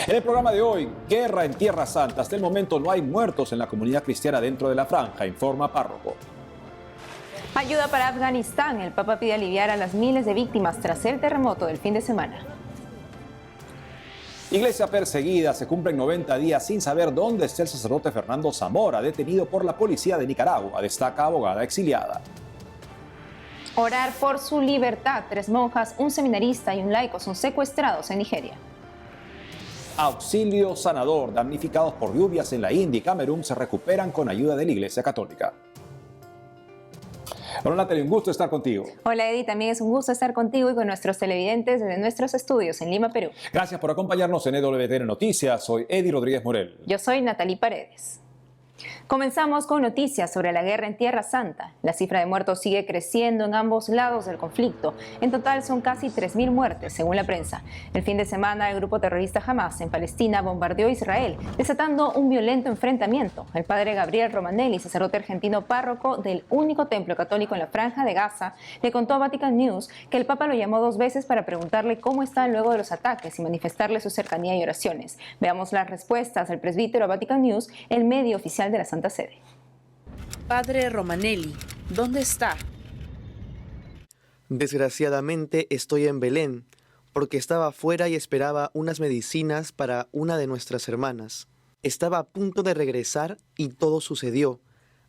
En el programa de hoy, guerra en Tierra Santa. Hasta el momento no hay muertos en la comunidad cristiana dentro de la franja, informa párroco. Ayuda para Afganistán. El Papa pide aliviar a las miles de víctimas tras el terremoto del fin de semana. Iglesia perseguida. Se cumplen 90 días sin saber dónde está el sacerdote Fernando Zamora, detenido por la policía de Nicaragua, destaca abogada exiliada. Orar por su libertad. 3 monjas, un seminarista y un laico son secuestrados en Nigeria. Auxilio sanador. Damnificados por lluvias en la India y Camerún se recuperan con ayuda de la Iglesia Católica. Hola Natalie, un gusto estar contigo. Hola Eddie, también es un gusto estar contigo y con nuestros televidentes desde nuestros estudios en Lima, Perú. Gracias por acompañarnos en EWTN Noticias. Soy Eddie Rodríguez Morel. Yo soy Natalie Paredes. Comenzamos con noticias sobre la guerra en Tierra Santa. La cifra de muertos sigue creciendo en ambos lados del conflicto. En total son casi 3.000 muertes, según la prensa. El fin de semana, el grupo terrorista Hamas en Palestina bombardeó Israel, desatando un violento enfrentamiento. El padre Gabriel Romanelli, sacerdote argentino párroco del único templo católico en la Franja de Gaza, le contó a Vatican News que el Papa lo llamó 2 veces para preguntarle cómo está luego de los ataques y manifestarle su cercanía y oraciones. Veamos las respuestas del presbítero a Vatican News, el medio oficial de la Santa Sede. Padre Romanelli, ¿dónde está? Desgraciadamente estoy en Belén, porque estaba afuera y esperaba unas medicinas para una de nuestras hermanas. Estaba a punto de regresar y todo sucedió,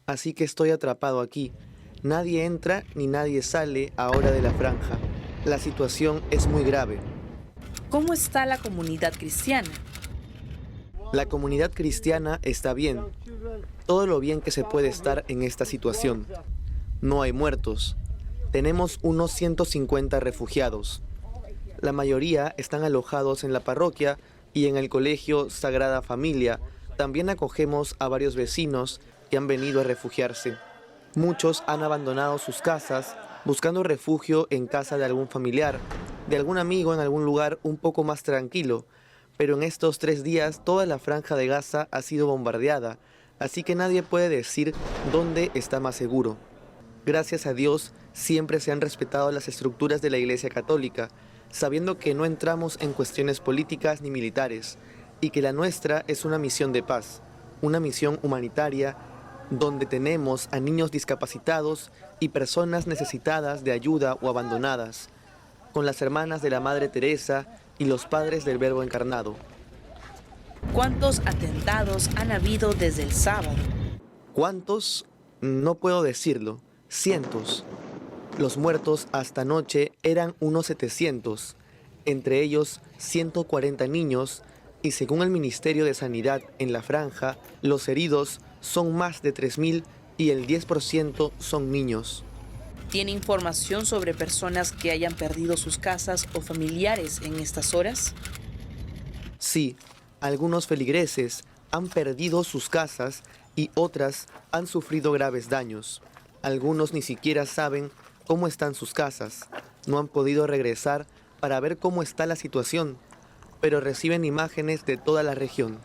así que estoy atrapado aquí. Nadie entra ni nadie sale ahora de la franja. La situación es muy grave. ¿Cómo está la comunidad cristiana? La comunidad cristiana está bien, todo lo bien que se puede estar en esta situación. No hay muertos. Tenemos unos 150 refugiados. La mayoría están alojados en la parroquia y en el colegio Sagrada Familia. También acogemos a varios vecinos que han venido a refugiarse. Muchos han abandonado sus casas buscando refugio en casa de algún familiar, de algún amigo en algún lugar un poco más tranquilo. Pero en estos 3 días toda la franja de Gaza ha sido bombardeada, así que nadie puede decir dónde está más seguro. Gracias a Dios, siempre se han respetado las estructuras de la Iglesia Católica, sabiendo que no entramos en cuestiones políticas ni militares, y que la nuestra es una misión de paz, una misión humanitaria, donde tenemos a niños discapacitados y personas necesitadas de ayuda o abandonadas, con las hermanas de la Madre Teresa y los padres del Verbo encarnado. ¿Cuántos atentados han habido desde el sábado? ¿Cuántos? No puedo decirlo. Cientos. Los muertos hasta anoche eran unos 700, entre ellos 140 niños, y según el Ministerio de Sanidad en la franja, los heridos son más de 3.000 y el 10% son niños. ¿Tiene información sobre personas que hayan perdido sus casas o familiares en estas horas? Sí, algunos feligreses han perdido sus casas y otras han sufrido graves daños. Algunos ni siquiera saben cómo están sus casas, no han podido regresar para ver cómo está la situación, pero reciben imágenes de toda la región.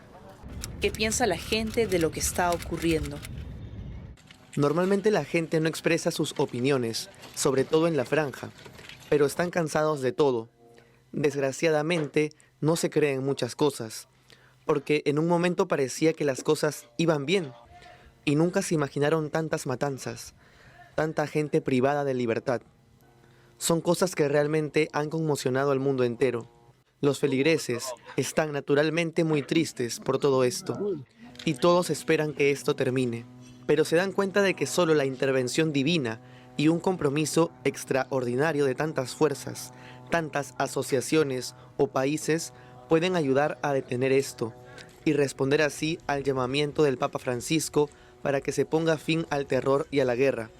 ¿Qué piensa la gente de lo que está ocurriendo? Normalmente la gente no expresa sus opiniones, sobre todo en la franja, pero están cansados de todo. Desgraciadamente, no se creen muchas cosas, porque en un momento parecía que las cosas iban bien, y nunca se imaginaron tantas matanzas, tanta gente privada de libertad. Son cosas que realmente han conmocionado al mundo entero. Los feligreses están naturalmente muy tristes por todo esto, y todos esperan que esto termine. Pero se dan cuenta de que solo la intervención divina y un compromiso extraordinario de tantas fuerzas, tantas asociaciones o países pueden ayudar a detener esto y responder así al llamamiento del Papa Francisco para que se ponga fin al terror y a la guerra.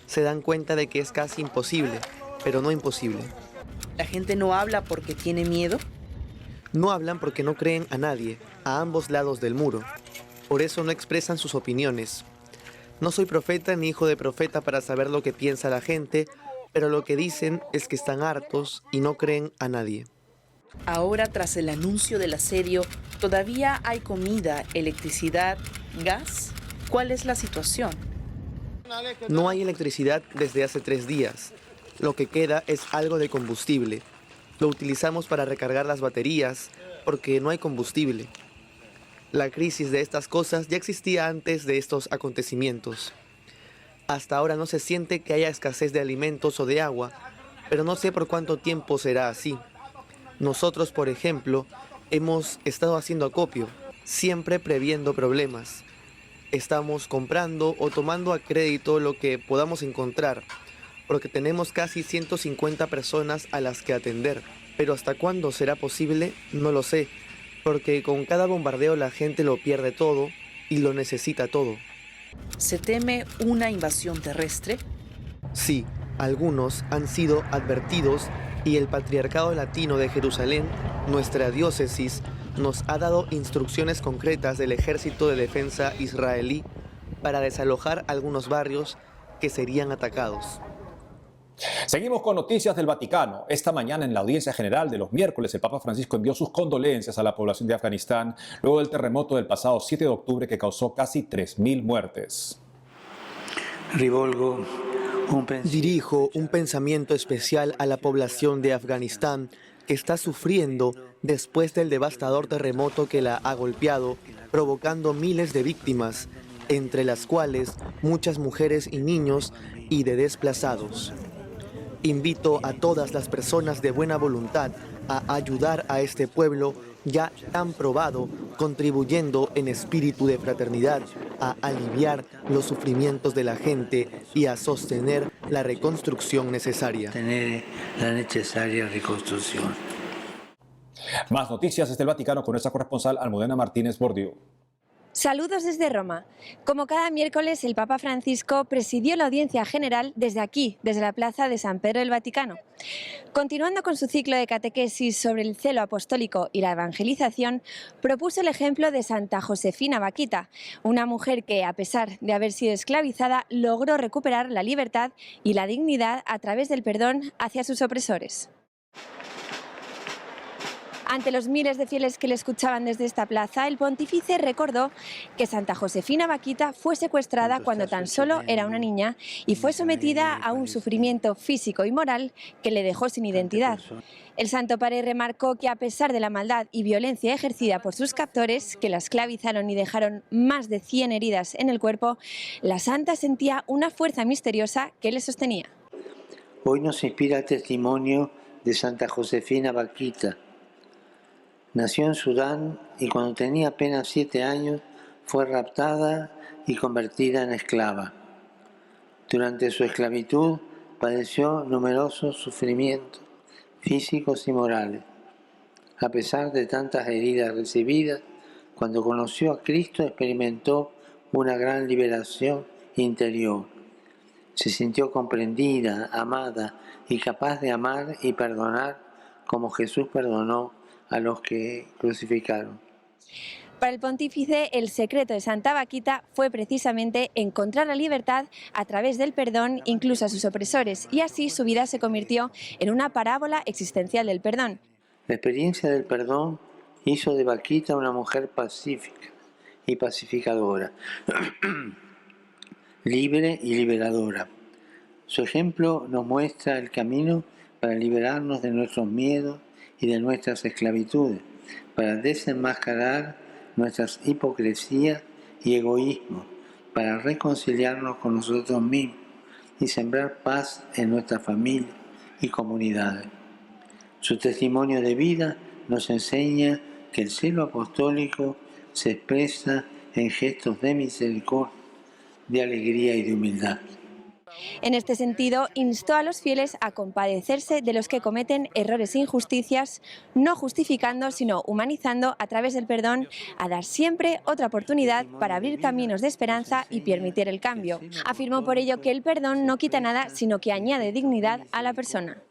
Se dan cuenta de que es casi imposible, pero no imposible. ¿La gente no habla porque tiene miedo? No hablan porque no creen a nadie, a ambos lados del muro. Por eso no expresan sus opiniones. No soy profeta ni hijo de profeta para saber lo que piensa la gente, pero lo que dicen es que están hartos y no creen a nadie. Ahora, tras el anuncio del asedio, ¿todavía hay comida, electricidad, gas? ¿Cuál es la situación? No hay electricidad desde hace 3 días. Lo que queda es algo de combustible. Lo utilizamos para recargar las baterías, porque no hay combustible. La crisis de estas cosas ya existía antes de estos acontecimientos. Hasta ahora no se siente que haya escasez de alimentos o de agua, pero no sé por cuánto tiempo será así. Nosotros, por ejemplo, hemos estado haciendo acopio, siempre previendo problemas. Estamos comprando o tomando a crédito lo que podamos encontrar, porque tenemos casi 150 personas a las que atender. Pero ¿hasta cuándo será posible? No lo sé, porque con cada bombardeo la gente lo pierde todo y lo necesita todo. ¿Se teme una invasión terrestre? Sí, algunos han sido advertidos y el Patriarcado Latino de Jerusalén, nuestra diócesis, nos ha dado instrucciones concretas del Ejército de Defensa israelí para desalojar algunos barrios que serían atacados. Seguimos con noticias del Vaticano. Esta mañana en la audiencia general de los miércoles, el Papa Francisco envió sus condolencias a la población de Afganistán luego del terremoto del pasado 7 de octubre que causó casi 3.000 muertes. Dirijo un pensamiento especial a la población de Afganistán que está sufriendo después del devastador terremoto que la ha golpeado, provocando miles de víctimas, entre las cuales muchas mujeres y niños y de desplazados. Invito a todas las personas de buena voluntad a ayudar a este pueblo ya tan probado, contribuyendo en espíritu de fraternidad a aliviar los sufrimientos de la gente y a sostener la reconstrucción necesaria. Más noticias desde el Vaticano con nuestra corresponsal Almudena Martínez Bordiú. Saludos desde Roma. Como cada miércoles, el Papa Francisco presidió la audiencia general desde aquí, desde la plaza de San Pedro del Vaticano. Continuando con su ciclo de catequesis sobre el celo apostólico y la evangelización, propuso el ejemplo de Santa Josefina Bakhita, una mujer que, a pesar de haber sido esclavizada, logró recuperar la libertad y la dignidad a través del perdón hacia sus opresores. Ante los miles de fieles que le escuchaban desde esta plaza, el pontífice recordó que Santa Josefina Bakhita fue secuestrada cuando tan solo era una niña y fue sometida a un sufrimiento físico y moral que le dejó sin identidad. El Santo Padre remarcó que a pesar de la maldad y violencia ejercida por sus captores, que la esclavizaron y dejaron más de 100 heridas en el cuerpo, la santa sentía una fuerza misteriosa que le sostenía. Hoy nos inspira el testimonio de Santa Josefina Bakhita. Nació en Sudán y cuando tenía apenas 7 años fue raptada y convertida en esclava. Durante su esclavitud padeció numerosos sufrimientos físicos y morales. A pesar de tantas heridas recibidas, cuando conoció a Cristo experimentó una gran liberación interior. Se sintió comprendida, amada y capaz de amar y perdonar como Jesús perdonó a los que crucificaron. Para el pontífice, el secreto de Santa Bakhita fue precisamente encontrar la libertad a través del perdón incluso a sus opresores, y así su vida se convirtió en una parábola existencial del perdón. La experiencia del perdón hizo de Bakhita una mujer pacífica y pacificadora, libre y liberadora. Su ejemplo nos muestra el camino para liberarnos de nuestros miedos y de nuestras esclavitudes, para desenmascarar nuestras hipocresías y egoísmos, para reconciliarnos con nosotros mismos y sembrar paz en nuestra familia y comunidades. Su testimonio de vida nos enseña que el celo apostólico se expresa en gestos de misericordia, de alegría y de humildad. En este sentido, instó a los fieles a compadecerse de los que cometen errores e injusticias, no justificando, sino humanizando a través del perdón, a dar siempre otra oportunidad para abrir caminos de esperanza y permitir el cambio. Afirmó por ello que el perdón no quita nada, sino que añade dignidad a la persona.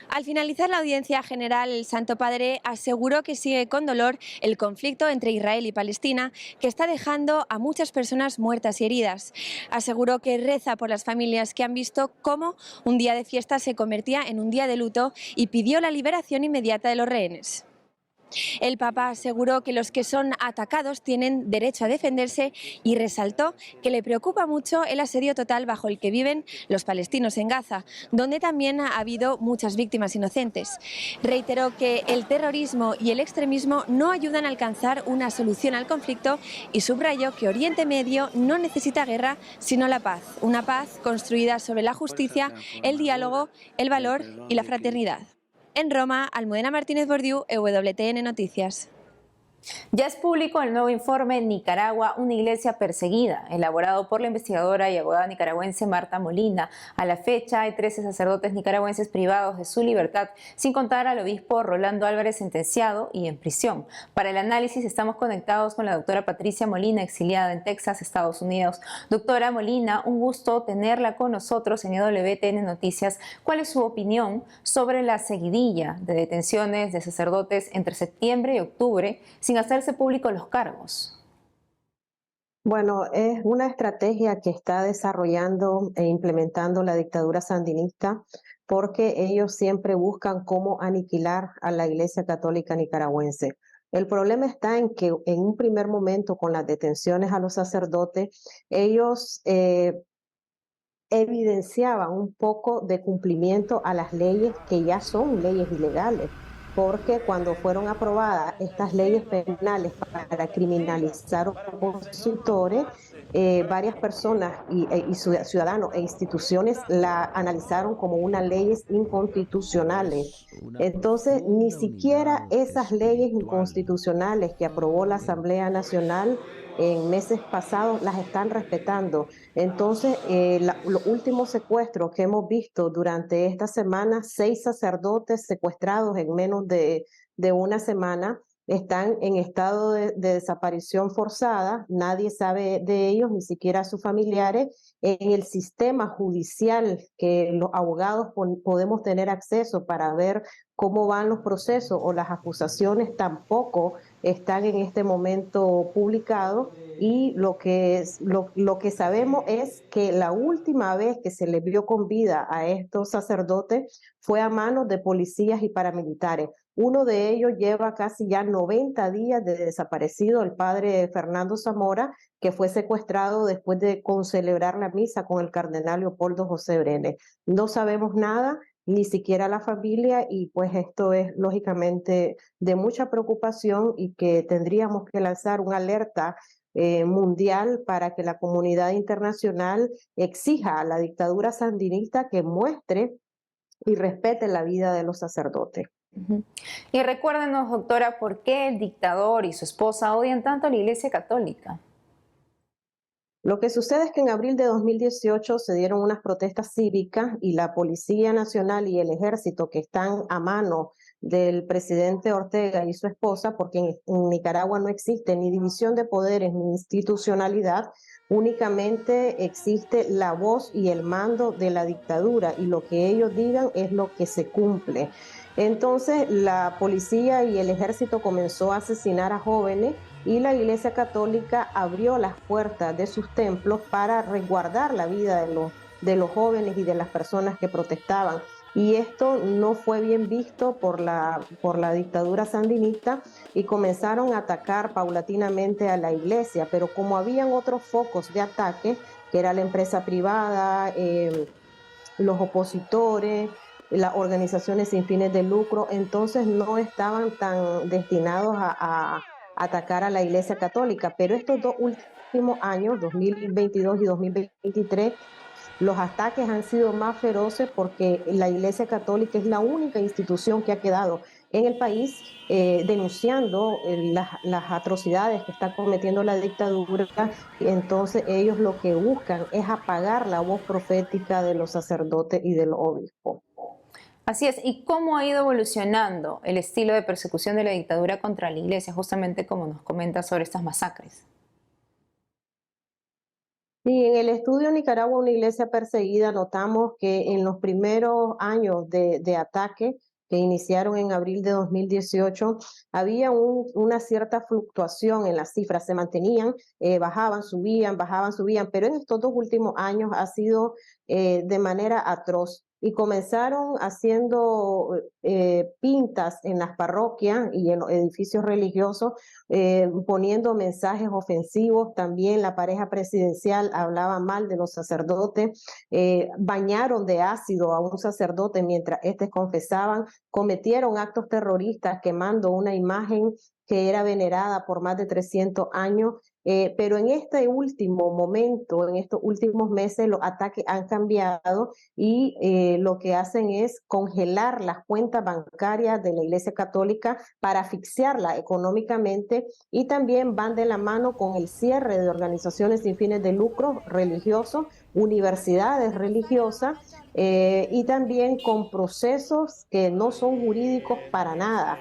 Al finalizar la audiencia general, el Santo Padre aseguró que sigue con dolor el conflicto entre Israel y Palestina, que está dejando a muchas personas muertas y heridas. Aseguró que reza por las familias que han visto cómo un día de fiesta se convertía en un día de luto y pidió la liberación inmediata de los rehenes. El Papa aseguró que los que son atacados tienen derecho a defenderse y resaltó que le preocupa mucho el asedio total bajo el que viven los palestinos en Gaza, donde también ha habido muchas víctimas inocentes. Reiteró que el terrorismo y el extremismo no ayudan a alcanzar una solución al conflicto y subrayó que Oriente Medio no necesita guerra, sino la paz, una paz construida sobre la justicia, el diálogo, el valor y la fraternidad. En Roma, Almudena Martínez Bordiú, EWTN Noticias. Ya es público el nuevo informe Nicaragua, una iglesia perseguida, elaborado por la investigadora y abogada nicaragüense Marta Molina. A la fecha hay 13 sacerdotes nicaragüenses privados de su libertad, sin contar al obispo Rolando Álvarez sentenciado y en prisión. Para el análisis estamos conectados con la doctora Patricia Molina, exiliada en Texas, Estados Unidos. Doctora Molina, un gusto tenerla con nosotros en EWTN Noticias. ¿Cuál es su opinión sobre la seguidilla de detenciones de sacerdotes entre septiembre y octubre sin hacerse públicos los cargos? Bueno, es una estrategia que está desarrollando e implementando la dictadura sandinista, porque ellos siempre buscan cómo aniquilar a la Iglesia Católica Nicaragüense. El problema está en que en un primer momento, con las detenciones a los sacerdotes, ellos evidenciaban un poco de cumplimiento a las leyes que ya son leyes ilegales, porque cuando fueron aprobadas estas leyes penales para criminalizar opositores, varias personas y ciudadanos e instituciones la analizaron como unas leyes inconstitucionales. Entonces, ni siquiera esas leyes inconstitucionales que aprobó la Asamblea Nacional en meses pasados las están respetando. Entonces, los últimos secuestros que hemos visto durante esta semana, 6 sacerdotes secuestrados en menos de una semana, están en estado de desaparición forzada, nadie sabe de ellos, ni siquiera sus familiares. En el sistema judicial que los abogados podemos tener acceso para ver cómo van los procesos o las acusaciones tampoco están en este momento publicados, y lo que sabemos es que la última vez que se les vio con vida a estos sacerdotes fue a manos de policías y paramilitares. Uno de ellos lleva casi ya 90 días de desaparecido, el padre Fernando Zamora, que fue secuestrado después de celebrar la misa con el cardenal Leopoldo José Brenes. No sabemos nada, ni siquiera la familia, y pues esto es lógicamente de mucha preocupación, y que tendríamos que lanzar una alerta mundial para que la comunidad internacional exija a la dictadura sandinista que muestre y respete la vida de los sacerdotes. Y recuérdenos, doctora, ¿por qué el dictador y su esposa odian tanto a la Iglesia Católica? Lo que sucede es que en abril de 2018 se dieron unas protestas cívicas, y la Policía Nacional y el Ejército, que están a mano del presidente Ortega y su esposa, porque en Nicaragua no existe ni división de poderes ni institucionalidad, únicamente existe la voz y el mando de la dictadura, y lo que ellos digan es lo que se cumple. Entonces la policía y el ejército comenzó a asesinar a jóvenes, y la Iglesia Católica abrió las puertas de sus templos para resguardar la vida de los jóvenes y de las personas que protestaban. Y esto no fue bien visto por la dictadura sandinista, y comenzaron a atacar paulatinamente a la iglesia, pero como habían otros focos de ataque, que era la empresa privada, los opositores, las organizaciones sin fines de lucro, entonces no estaban tan destinados a atacar a la Iglesia Católica. Pero estos 2 últimos años, 2022 y 2023, los ataques han sido más feroces, porque la Iglesia Católica es la única institución que ha quedado en el país denunciando las atrocidades que está cometiendo la dictadura. Y entonces ellos lo que buscan es apagar la voz profética de los sacerdotes y de los obispos. Así es. ¿Y cómo ha ido evolucionando el estilo de persecución de la dictadura contra la Iglesia, justamente como nos comenta sobre estas masacres? Sí, en el estudio Nicaragua, una iglesia perseguida, notamos que en los primeros años de ataque, que iniciaron en abril de 2018, había una cierta fluctuación en las cifras, se mantenían, bajaban, subían, pero en estos 2 últimos años ha sido de manera atroz. y comenzaron haciendo pintas en las parroquias y en los edificios religiosos, poniendo mensajes ofensivos. También la pareja presidencial hablaba mal de los sacerdotes, bañaron de ácido a un sacerdote mientras estos confesaban, cometieron actos terroristas quemando una imagen que era venerada por más de 300 años. Pero en este último momento, en estos últimos meses, los ataques han cambiado y lo que hacen es congelar las cuentas bancarias de la Iglesia Católica para asfixiarla económicamente, y también van de la mano con el cierre de organizaciones sin fines de lucro religiosos, universidades religiosas, y también con procesos que no son jurídicos para nada.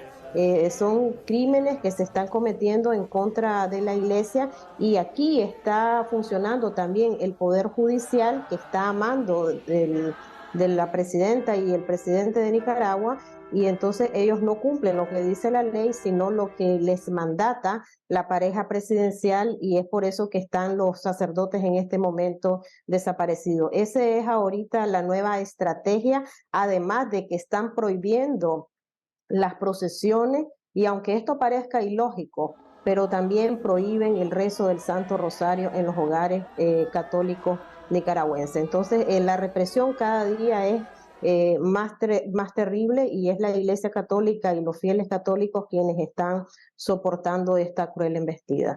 Son crímenes que se están cometiendo en contra de la Iglesia, y aquí está funcionando también el Poder Judicial, que está a mando de la presidenta y el presidente de Nicaragua, y entonces ellos no cumplen lo que dice la ley, sino lo que les mandata la pareja presidencial, y es por eso que están los sacerdotes en este momento desaparecidos. Esa es ahorita la nueva estrategia, además de que están prohibiendo las procesiones, y aunque esto parezca ilógico, pero también prohíben el rezo del Santo Rosario en los hogares católicos nicaragüenses. Entonces, la represión cada día es más terrible, y es la Iglesia Católica y los fieles católicos quienes están soportando esta cruel embestida.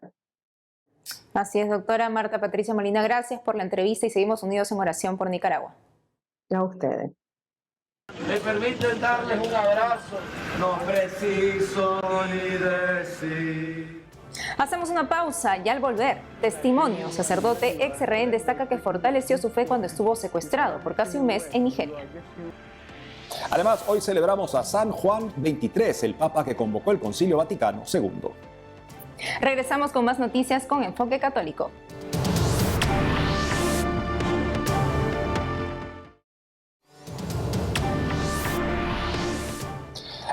Así es, doctora Marta Patricia Molina, gracias por la entrevista y seguimos unidos en oración por Nicaragua. A ustedes. Me permiten darles un abrazo, no preciso ni decir. Hacemos una pausa y al volver, testimonio. Sacerdote ex rehén destaca que fortaleció su fe cuando estuvo secuestrado por casi un mes en Nigeria. Además, hoy celebramos a San Juan XXIII, el Papa que convocó el Concilio Vaticano II. Regresamos con más noticias con Enfoque Católico.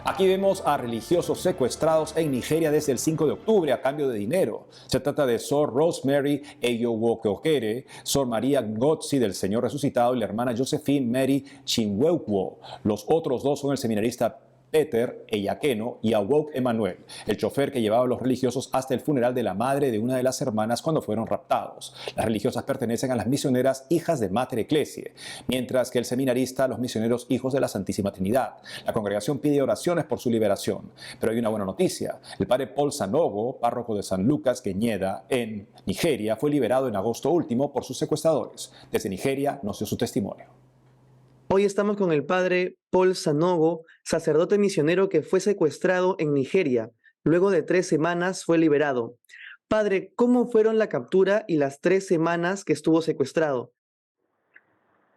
Aquí vemos a religiosos secuestrados en Nigeria desde el 5 de octubre a cambio de dinero. Se trata de Sor Rosemary Eyowokeokere, Sor María Ngotzi del Señor Resucitado y la hermana Josephine Mary Chinweuwo. Los otros dos son el seminarista Peter Eyakeno y Awok Emanuel, el chofer que llevaba a los religiosos hasta el funeral de la madre de una de las hermanas cuando fueron raptados. Las religiosas pertenecen a las misioneras Hijas de Mater Ecclesiae, mientras que el seminarista a los misioneros Hijos de la Santísima Trinidad. La congregación pide oraciones por su liberación. Pero hay una buena noticia. El padre Paul Sanogo, párroco de San Lucas Queñeda en Nigeria, fue liberado en agosto último por sus secuestradores. Desde Nigeria nos dio su testimonio. Hoy estamos con el padre Paul Sanogo, sacerdote misionero que fue secuestrado en Nigeria. Luego de 3 semanas fue liberado. Padre, ¿cómo fueron la captura y las 3 semanas que estuvo secuestrado?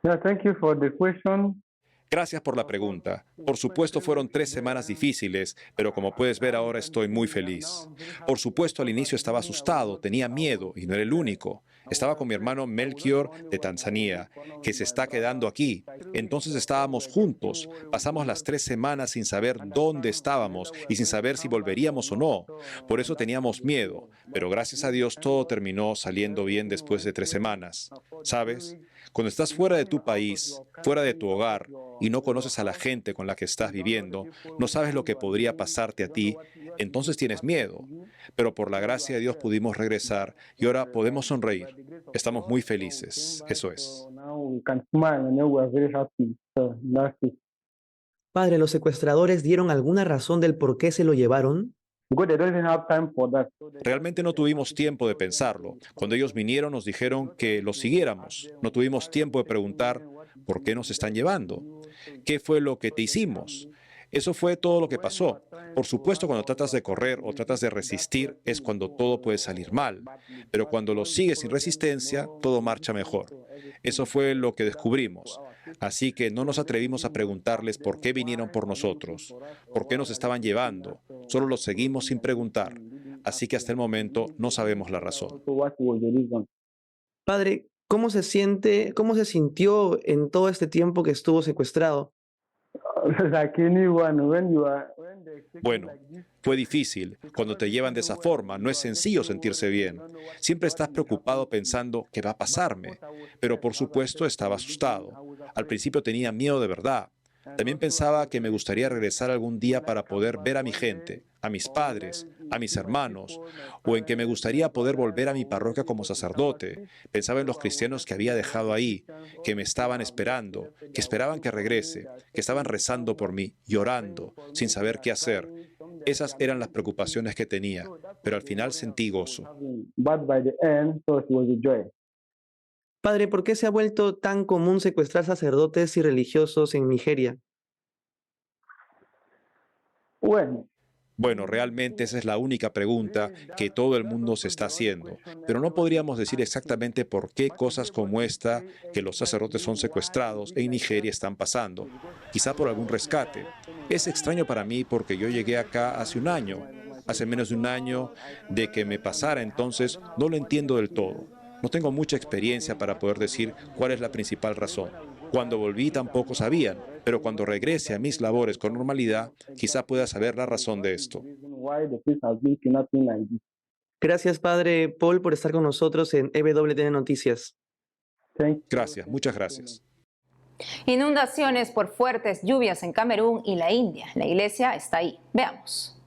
Thank you for the question. Gracias por la pregunta. Por supuesto fueron 3 semanas difíciles, pero como puedes ver ahora estoy muy feliz. Por supuesto al inicio estaba asustado, tenía miedo y no era el único. Estaba con mi hermano Melchior de Tanzania, que se está quedando aquí. Entonces estábamos juntos. Pasamos las 3 semanas sin saber dónde estábamos y sin saber si volveríamos o no. Por eso teníamos miedo, pero gracias a Dios todo terminó saliendo bien después de 3 semanas. ¿Sabes? Cuando estás fuera de tu país, fuera de tu hogar, y no conoces a la gente con la que estás viviendo, no sabes lo que podría pasarte a ti, entonces tienes miedo. Pero por la gracia de Dios pudimos regresar y ahora podemos sonreír. Estamos muy felices, eso es. Padre, ¿los secuestradores dieron alguna razón del por qué se lo llevaron? Realmente no tuvimos tiempo de pensarlo. Cuando ellos vinieron nos dijeron que los siguiéramos. No tuvimos tiempo de preguntar por qué nos están llevando. ¿Qué fue lo que te hicimos? Eso fue todo lo que pasó. Por supuesto, cuando tratas de correr o tratas de resistir es cuando todo puede salir mal. Pero cuando lo sigues sin resistencia, todo marcha mejor. Eso fue lo que descubrimos. Así que no nos atrevimos a preguntarles por qué vinieron por nosotros, por qué nos estaban llevando. Solo los seguimos sin preguntar. Así que hasta el momento no sabemos la razón. Padre, ¿cómo se sintió en todo este tiempo que estuvo secuestrado? Bueno, fue difícil. Cuando te llevan de esa forma, no es sencillo sentirse bien. Siempre estás preocupado pensando, ¿qué va a pasarme? Pero por supuesto estaba asustado. Al principio tenía miedo de verdad. También pensaba que me gustaría regresar algún día para poder ver a mi gente, a mis padres, a mis hermanos, o en que me gustaría poder volver a mi parroquia como sacerdote. Pensaba en los cristianos que había dejado ahí, que me estaban esperando, que esperaban que regrese, que estaban rezando por mí, llorando, sin saber qué hacer. Esas eran las preocupaciones que tenía, pero al final sentí gozo. Padre, ¿por qué se ha vuelto tan común secuestrar sacerdotes y religiosos en Nigeria? Bueno, realmente esa es la única pregunta que todo el mundo se está haciendo, pero no podríamos decir exactamente por qué cosas como esta, que los sacerdotes son secuestrados en Nigeria, están pasando. Quizá por algún rescate. Es extraño para mí porque yo llegué acá hace un año, hace menos de un año de que me pasara, entonces no lo entiendo del todo. No tengo mucha experiencia para poder decir cuál es la principal razón. Cuando volví tampoco sabían, pero cuando regrese a mis labores con normalidad, quizá pueda saber la razón de esto. Gracias, Padre Paul, por estar con nosotros en EWTN Noticias. Gracias, muchas gracias. Inundaciones por fuertes lluvias en Camerún y la India. La iglesia está ahí. Veamos.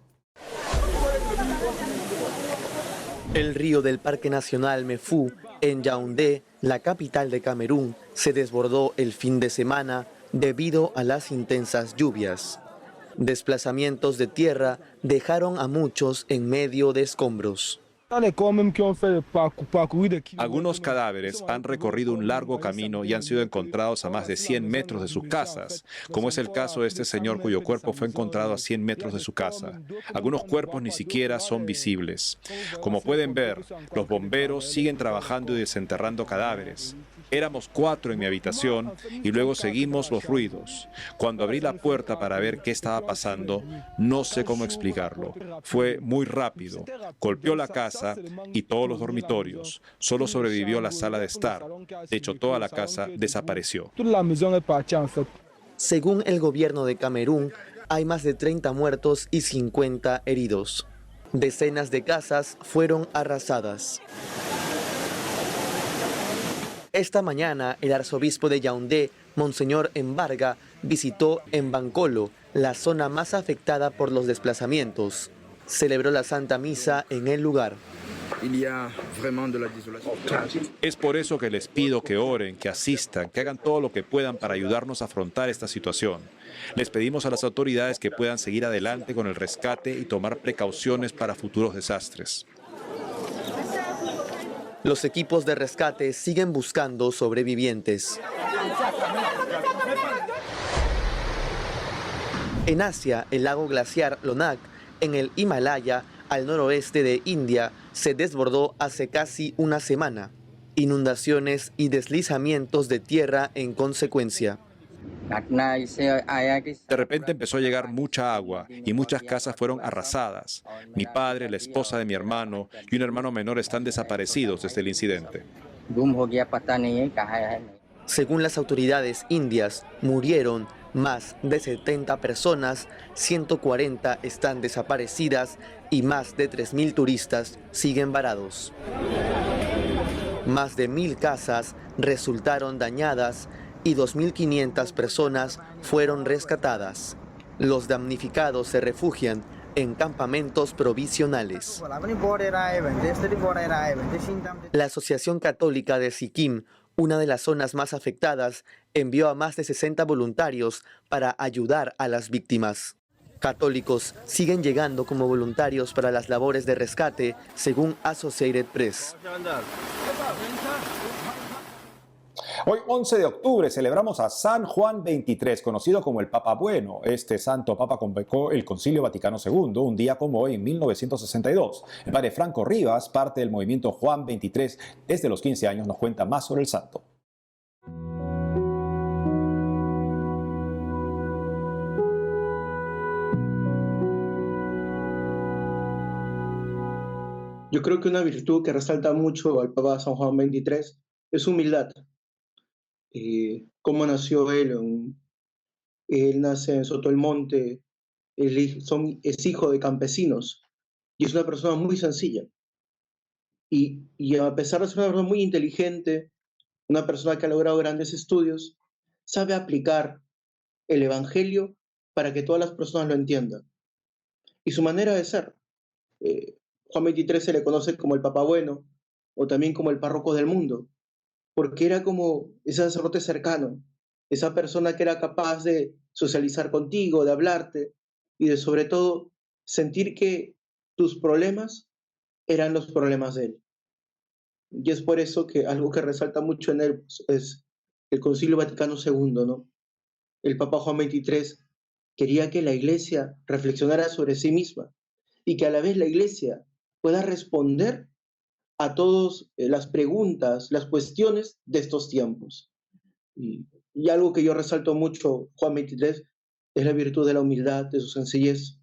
El río del Parque Nacional Mefú, en Yaoundé, la capital de Camerún, se desbordó el fin de semana debido a las intensas lluvias. Desplazamientos de tierra dejaron a muchos en medio de escombros. Algunos cadáveres han recorrido un largo camino y han sido encontrados a más de 100 metros de sus casas, como es el caso de este señor cuyo cuerpo fue encontrado a 100 metros de su casa. Algunos cuerpos ni siquiera son visibles. Como pueden ver, los bomberos siguen trabajando y desenterrando cadáveres. Éramos 4 en mi habitación y luego seguimos los ruidos. Cuando abrí la puerta para ver qué estaba pasando, no sé cómo explicarlo. Fue muy rápido. Golpeó la casa y todos los dormitorios. Solo sobrevivió la sala de estar. De hecho, toda la casa desapareció. Según el gobierno de Camerún, hay más de 30 muertos y 50 heridos. Decenas de casas fueron arrasadas. Esta mañana, el arzobispo de Yaoundé, Monseñor Embarga, visitó Mbankolo, la zona más afectada por los desplazamientos. Celebró la Santa Misa en el lugar. Es por eso que les pido que oren, que asistan, que hagan todo lo que puedan para ayudarnos a afrontar esta situación. Les pedimos a las autoridades que puedan seguir adelante con el rescate y tomar precauciones para futuros desastres. Los equipos de rescate siguen buscando sobrevivientes. En Asia, el lago glaciar Lonak, en el Himalaya, al noroeste de India, se desbordó hace casi una semana. Inundaciones y deslizamientos de tierra en consecuencia. De repente empezó a llegar mucha agua y muchas casas fueron arrasadas. Mi padre, la esposa de mi hermano y un hermano menor están desaparecidos desde el incidente. Según las autoridades indias, murieron más de 70 personas, 140 están desaparecidas y más de 3.000 turistas siguen varados. Más de 1.000 casas resultaron dañadas y 2.500 personas fueron rescatadas. Los damnificados se refugian en campamentos provisionales. La Asociación Católica de Sikkim, una de las zonas más afectadas, envió a más de 60 voluntarios para ayudar a las víctimas. Católicos siguen llegando como voluntarios para las labores de rescate, según Associated Press. Hoy, 11 de octubre, celebramos a San Juan XXIII, conocido como el Papa Bueno. Este santo papa convocó el Concilio Vaticano II, un día como hoy, en 1962. El padre Franco Rivas, parte del movimiento Juan XXIII desde los 15 años, nos cuenta más sobre el santo. Yo creo que una virtud que resalta mucho al Papa San Juan XXIII es humildad. ¿Cómo nació él? Él nace en Soto del Monte, es hijo de campesinos y es una persona muy sencilla. Y a pesar de ser una persona muy inteligente, una persona que ha logrado grandes estudios, sabe aplicar el Evangelio para que todas las personas lo entiendan. Y su manera de ser. Juan XXIII se le conoce como el Papa Bueno o también como el párroco del mundo, porque era como ese sacerdote cercano, esa persona que era capaz de socializar contigo, de hablarte y de sobre todo sentir que tus problemas eran los problemas de él. Y es por eso que algo que resalta mucho en él es el Concilio Vaticano II, ¿no? El Papa Juan XXIII quería que la Iglesia reflexionara sobre sí misma y que a la vez la Iglesia pueda responder a todas las preguntas, las cuestiones de estos tiempos. Y algo que yo resalto mucho, Juan XXIII, es la virtud de la humildad, de su sencillez,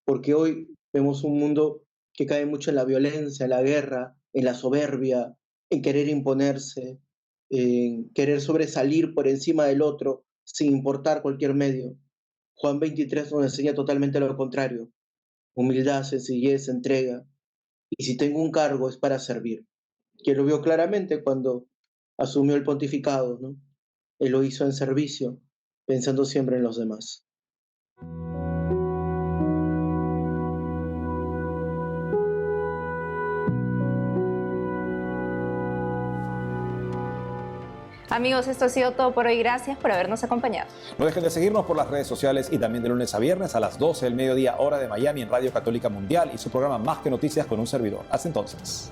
porque hoy vemos un mundo que cae mucho en la violencia, en la guerra, en la soberbia, en querer imponerse, en querer sobresalir por encima del otro sin importar cualquier medio. Juan XXIII nos enseña totalmente lo contrario: humildad, sencillez, entrega. Y si tengo un cargo es para servir. Que lo vio claramente cuando asumió el pontificado, ¿no? Él lo hizo en servicio, pensando siempre en los demás. Amigos, esto ha sido todo por hoy. Gracias por habernos acompañado. No dejen de seguirnos por las redes sociales y también de lunes a viernes a las 12 del mediodía, hora de Miami, en Radio Católica Mundial y su programa Más que Noticias con un servidor. Hasta entonces.